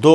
2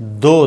2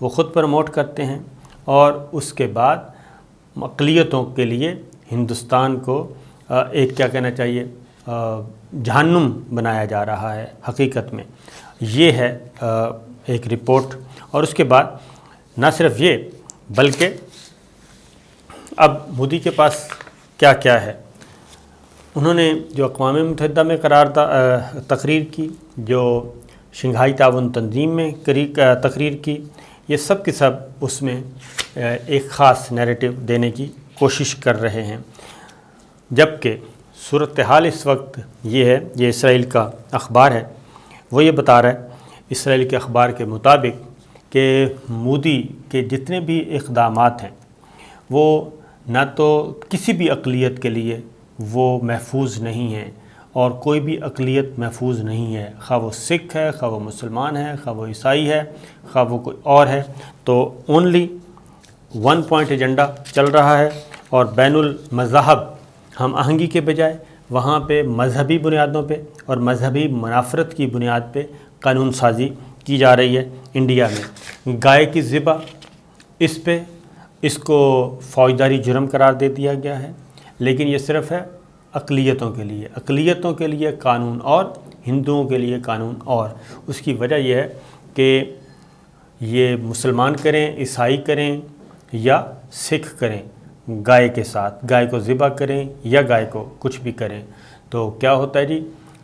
وہ خود پروموٹ کرتے ہیں، اور اس کے بعد اقلیتوں کے لیے ہندوستان کو ایک کیا کہنا چاہیے جہنم بنایا جا رہا ہے حقیقت میں۔ یہ ہے ایک رپورٹ۔ اور اس کے بعد نہ صرف یہ بلکہ اب مودی کے پاس کیا کیا ہے، انہوں نے جو اقوام متحدہ میں تقریر کی، جو شنگھائی تعاون تنظیم میں تقریر کی، یہ سب کے سب اس میں ایک خاص نیریٹو دینے کی کوشش کر رہے ہیں۔ جبکہ صورتحال اس وقت یہ ہے، یہ اسرائیل کا اخبار ہے، وہ یہ بتا رہا ہے اسرائیل کے اخبار کے مطابق کہ مودی کے جتنے بھی اقدامات ہیں وہ نہ تو کسی بھی اقلیت کے لیے وہ محفوظ نہیں ہیں، اور کوئی بھی اقلیت محفوظ نہیں ہے، خواہ وہ سکھ ہے، خواہ وہ مسلمان ہے، خواہ وہ عیسائی ہے، خواہ وہ کوئی اور ہے۔ تو اونلی ون پوائنٹ ایجنڈا چل رہا ہے، اور بین المذاہب ہم آہنگی کے بجائے وہاں پہ مذہبی بنیادوں پہ اور مذہبی منافرت کی بنیاد پہ قانون سازی کی جا رہی ہے۔ انڈیا میں گائے کی ذبح، اس کو فوجداری جرم قرار دے دیا گیا ہے، لیکن یہ صرف ہے اقلیتوں کے لیے قانون اور ہندوؤں کے لیے قانون اور۔ اس کی وجہ یہ ہے کہ یہ مسلمان کریں، عیسائی کریں یا سکھ کریں، گائے کے ساتھ گائے کو ذبح کریں یا گائے کو کچھ بھی کریں، تو کیا ہوتا ہے جی،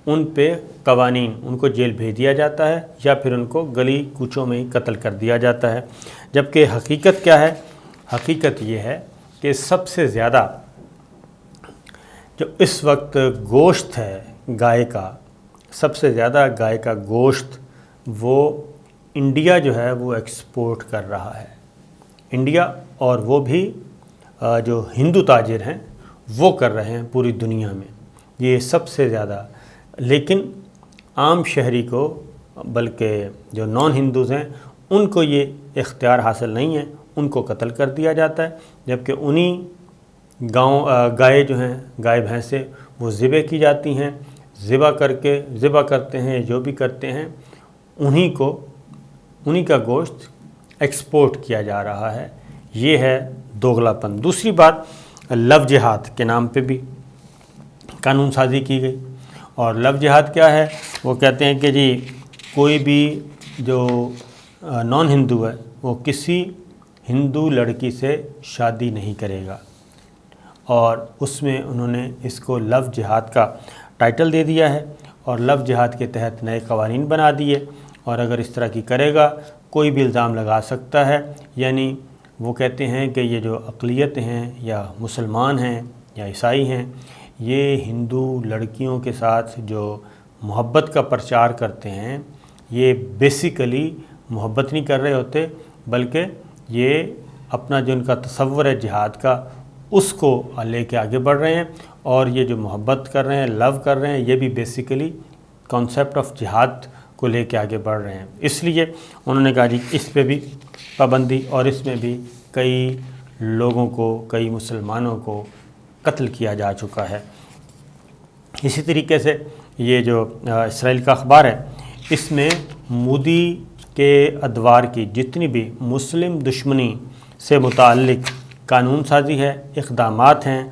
ان پہ قوانین، ان کو جیل بھیج دیا جاتا ہے یا پھر ان کو گلی کوچوں میں ہی قتل کر دیا جاتا ہے۔ جبکہ حقیقت کیا ہے؟ حقیقت یہ ہے کہ سب سے زیادہ جو اس وقت گوشت ہے گائے کا، سب سے زیادہ گائے کا گوشت وہ انڈیا جو ہے وہ ایکسپورٹ کر رہا ہے، انڈیا، اور وہ بھی جو ہندو تاجر ہیں وہ کر رہے ہیں پوری دنیا میں، یہ سب سے زیادہ۔ لیکن عام شہری کو، بلکہ جو نان ہندوز ہیں ان کو یہ اختیار حاصل نہیں ہے، ان کو قتل کر دیا جاتا ہے، جبکہ انہی گائے جو ہیں، گائے بھینسیں وہ ذبح کی جاتی ہیں، ذبح کرتے ہیں، جو بھی کرتے ہیں انہی کا گوشت ایکسپورٹ کیا جا رہا ہے۔ یہ ہے دوغلا پن۔ دوسری بات، لو جہاد کے نام پہ بھی قانون سازی کی گئی، اور لو جہاد کیا ہے؟ وہ کہتے ہیں کہ جی کوئی بھی جو نان ہندو ہے وہ کسی ہندو لڑکی سے شادی نہیں کرے گا، اور اس میں انہوں نے اس کو لو جہاد کا ٹائٹل دے دیا ہے، اور لو جہاد کے تحت نئے قوانین بنا دیے، اور اگر اس طرح کی کرے گا کوئی بھی الزام لگا سکتا ہے۔ یعنی وہ کہتے ہیں کہ یہ جو اقلیت ہیں یا مسلمان ہیں یا عیسائی ہیں، یہ ہندو لڑکیوں کے ساتھ جو محبت کا پرچار کرتے ہیں، یہ بیسیکلی محبت نہیں کر رہے ہوتے، بلکہ یہ اپنا جو ان کا تصور ہے جہاد کا اس کو لے کے آگے بڑھ رہے ہیں، اور یہ جو محبت کر رہے ہیں، لو کر رہے ہیں، یہ بھی بیسیکلی کانسیپٹ آف جہاد کو لے کے آگے بڑھ رہے ہیں۔ اس لیے انہوں نے کہا جی اس پہ بھی پابندی، اور اس میں بھی کئی لوگوں کو، کئی مسلمانوں کو قتل کیا جا چکا ہے۔ اسی طریقے سے یہ جو اسرائیل کا اخبار ہے، اس میں مودی کے ادوار کی جتنی بھی مسلم دشمنی سے متعلق قانون سازی ہے، اقدامات ہیں،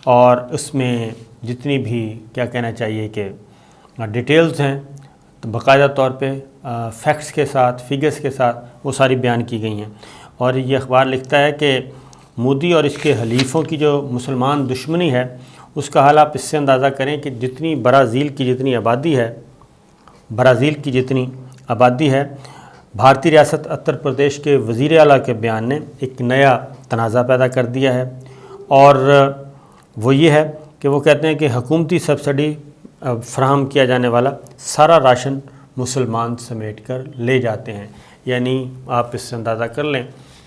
اور اس میں جتنی بھی کیا کہنا چاہیے کہ ڈیٹیلز ہیں، تو باقاعدہ طور پہ فیکٹس کے ساتھ، فگرز کے ساتھ وہ ساری بیان کی گئی ہیں۔ اور یہ اخبار لکھتا ہے کہ مودی اور اس کے حلیفوں کی جو مسلمان دشمنی ہے، اس کا حال آپ اس سے اندازہ کریں کہ جتنی برازیل کی جتنی آبادی ہے، بھارتی ریاست اتر پردیش کے وزیر اعلیٰ کے بیان نے ایک نیا تنازع پیدا کر دیا ہے، اور وہ یہ ہے کہ وہ کہتے ہیں کہ حکومتی سبسڈی فراہم کیا جانے والا سارا راشن مسلمان سمیٹ کر لے جاتے ہیں۔ یعنی آپ اس سے اندازہ کر لیں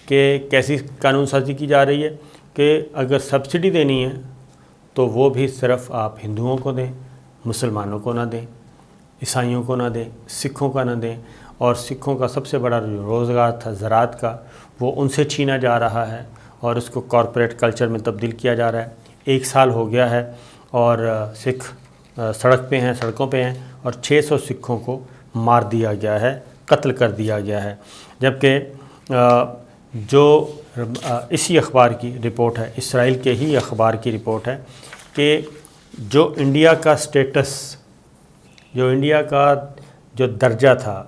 کہ کیسی قانون سازی کی جا رہی ہے کہ اگر سبسڈی دینی ہے تو وہ بھی صرف آپ ہندوؤں کو دیں، مسلمانوں کو نہ دیں، عیسائیوں کو نہ دیں، سکھوں کا نہ دیں، اور سکھوں کا سب سے بڑا روزگار تھا زراعت کا، وہ ان سے چھینا جا رہا ہے اور اس کو کارپوریٹ کلچر میں تبدیل کیا جا رہا ہے۔ 1 سال ہو گیا ہے اور سکھ سڑکوں پہ ہیں، اور 600 سکھوں کو مار دیا گیا ہے، قتل کر دیا گیا ہے۔ جبکہ جو اسی اخبار کی رپورٹ ہے، اسرائیل کے ہی اخبار کی رپورٹ ہے کہ جو انڈیا کا سٹیٹس، جو انڈیا کا جو درجہ تھا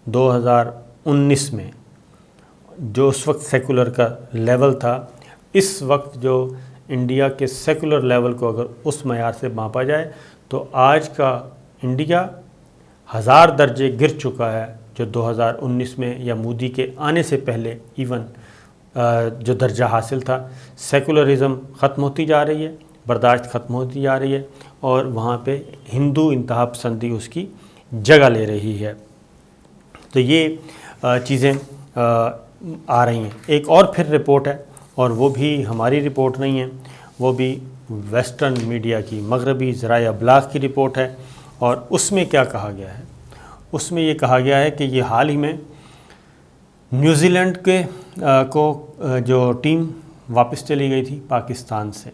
2019 میں، جو اس وقت سیکولر کا لیول تھا، اس وقت جو انڈیا کے سیکولر لیول کو اگر اس معیار سے ماپا جائے تو آج کا انڈیا 1000 درجے گر چکا ہے، جو 2019 میں یا مودی کے آنے سے پہلے ایون جو درجہ حاصل تھا۔ سیکولرزم ختم ہوتی جا رہی ہے، برداشت ختم ہوتی جا رہی ہے، اور وہاں پہ ہندو انتہا پسندی اس کی جگہ لے رہی ہے۔ تو یہ چیزیں آ رہی ہیں۔ ایک اور پھر رپورٹ ہے، اور وہ بھی ہماری رپورٹ نہیں ہے، وہ بھی ویسٹرن میڈیا کی، مغربی ذرائع ابلاغ کی رپورٹ ہے، اور اس میں کیا کہا گیا ہے؟ اس میں یہ کہا گیا ہے کہ یہ حال ہی میں نیوزی لینڈ کو جو ٹیم واپس چلی گئی تھی پاکستان سے،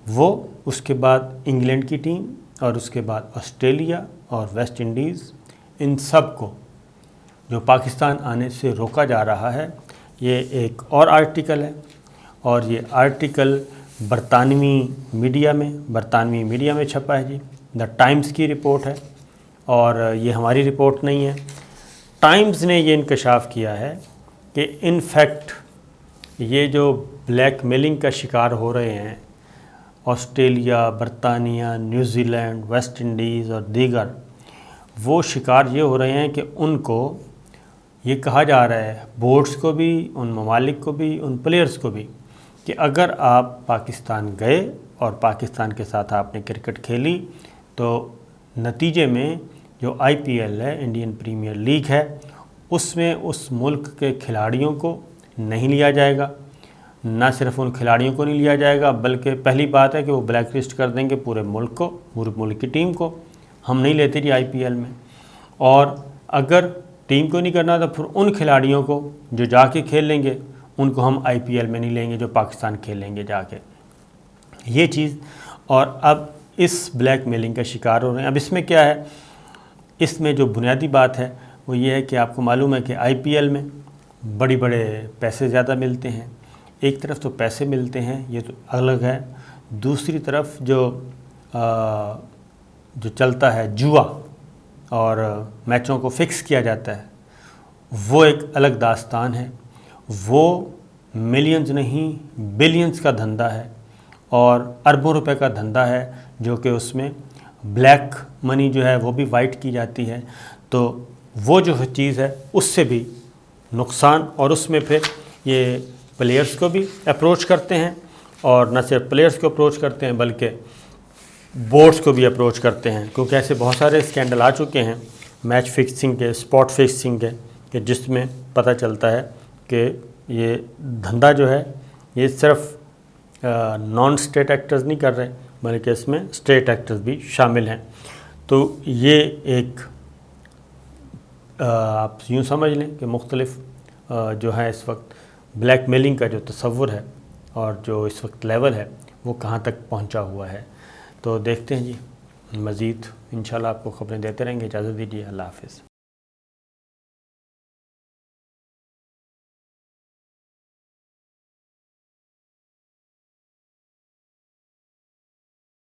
وہ اس کے بعد انگلینڈ کی ٹیم، اور اس کے بعد آسٹریلیا اور ویسٹ انڈیز، ان سب کو جو پاکستان آنے سے روکا جا رہا ہے۔ یہ ایک اور آرٹیکل ہے، اور یہ آرٹیکل برطانوی میڈیا میں چھپا ہے جی، دا ٹائمز کی رپورٹ ہے، اور یہ ہماری رپورٹ نہیں ہے۔ ٹائمز نے یہ انکشاف کیا ہے کہ ان فیکٹ یہ جو بلیک میلنگ کا شکار ہو رہے ہیں آسٹریلیا، برطانیہ، نیوزی لینڈ، ویسٹ انڈیز اور دیگر، وہ شکار یہ ہو رہے ہیں کہ ان کو یہ کہا جا رہا ہے، بورڈز کو بھی، ان ممالک کو بھی، ان پلیئرز کو بھی، کہ اگر آپ پاکستان گئے اور پاکستان کے ساتھ آپ نے کرکٹ کھیلی تو نتیجے میں جو IPL ہے، انڈین پریمیئر لیگ ہے، اس میں اس ملک کے کھلاڑیوں کو نہیں لیا جائے گا۔ نہ صرف ان کھلاڑیوں کو نہیں لیا جائے گا، بلکہ پہلی بات ہے کہ وہ بلیک لسٹ کر دیں گے پورے ملک کو، پورے ملک کی ٹیم کو، ہم نہیں لیتے جی IPL میں۔ اور اگر ٹیم کو نہیں کرنا تو پھر ان کھلاڑیوں کو جو جا کے کھیل لیں گے ان کو ہم IPL میں نہیں لیں گے، جو پاکستان کھیل لیں گے جا کے، یہ چیز۔ اور اب اس بلیک میلنگ کا شکار ہو رہے ہیں۔ اب اس میں کیا ہے؟ اس میں جو بنیادی بات ہے وہ یہ ہے کہ آپ کو معلوم ہے کہ IPL میں بڑے پیسے زیادہ ملتے ہیں۔ ایک طرف تو پیسے ملتے ہیں، یہ تو الگ ہے، دوسری طرف جو چلتا ہے جوا اور میچوں کو فکس کیا جاتا ہے، وہ ایک الگ داستان ہے۔ وہ ملینز نہیں بلینز کا دھندا ہے، اور اربوں روپے کا دھندا ہے، جو کہ اس میں بلیک منی جو ہے وہ بھی وائٹ کی جاتی ہے۔ تو وہ جو چیز ہے اس سے بھی نقصان، اور اس میں پھر یہ پلیئرز کو بھی اپروچ کرتے ہیں، اور نہ صرف پلیئرز کو اپروچ کرتے ہیں بلکہ بورڈز کو بھی اپروچ کرتے ہیں، کیونکہ ایسے بہت سارے اسکینڈل آ چکے ہیں میچ فکسنگ کے، اسپاٹ فکسنگ کے، کہ جس میں پتہ چلتا ہے کہ یہ دھندا جو ہے یہ صرف نان اسٹیٹ ایکٹرز نہیں کر رہے، بلکہ اس میں اسٹیٹ ایکٹرز بھی شامل ہیں۔ تو یہ ایک آپ یوں سمجھ لیں کہ مختلف جو ہے اس وقت بلیک میلنگ کا جو تصور ہے اور جو اس وقت لیول ہے وہ کہاں تک پہنچا ہوا ہے۔ تو دیکھتے ہیں جی، مزید انشاءاللہ آپ کو خبریں دیتے رہیں گے۔ اجازت دیجیے، اللہ حافظ۔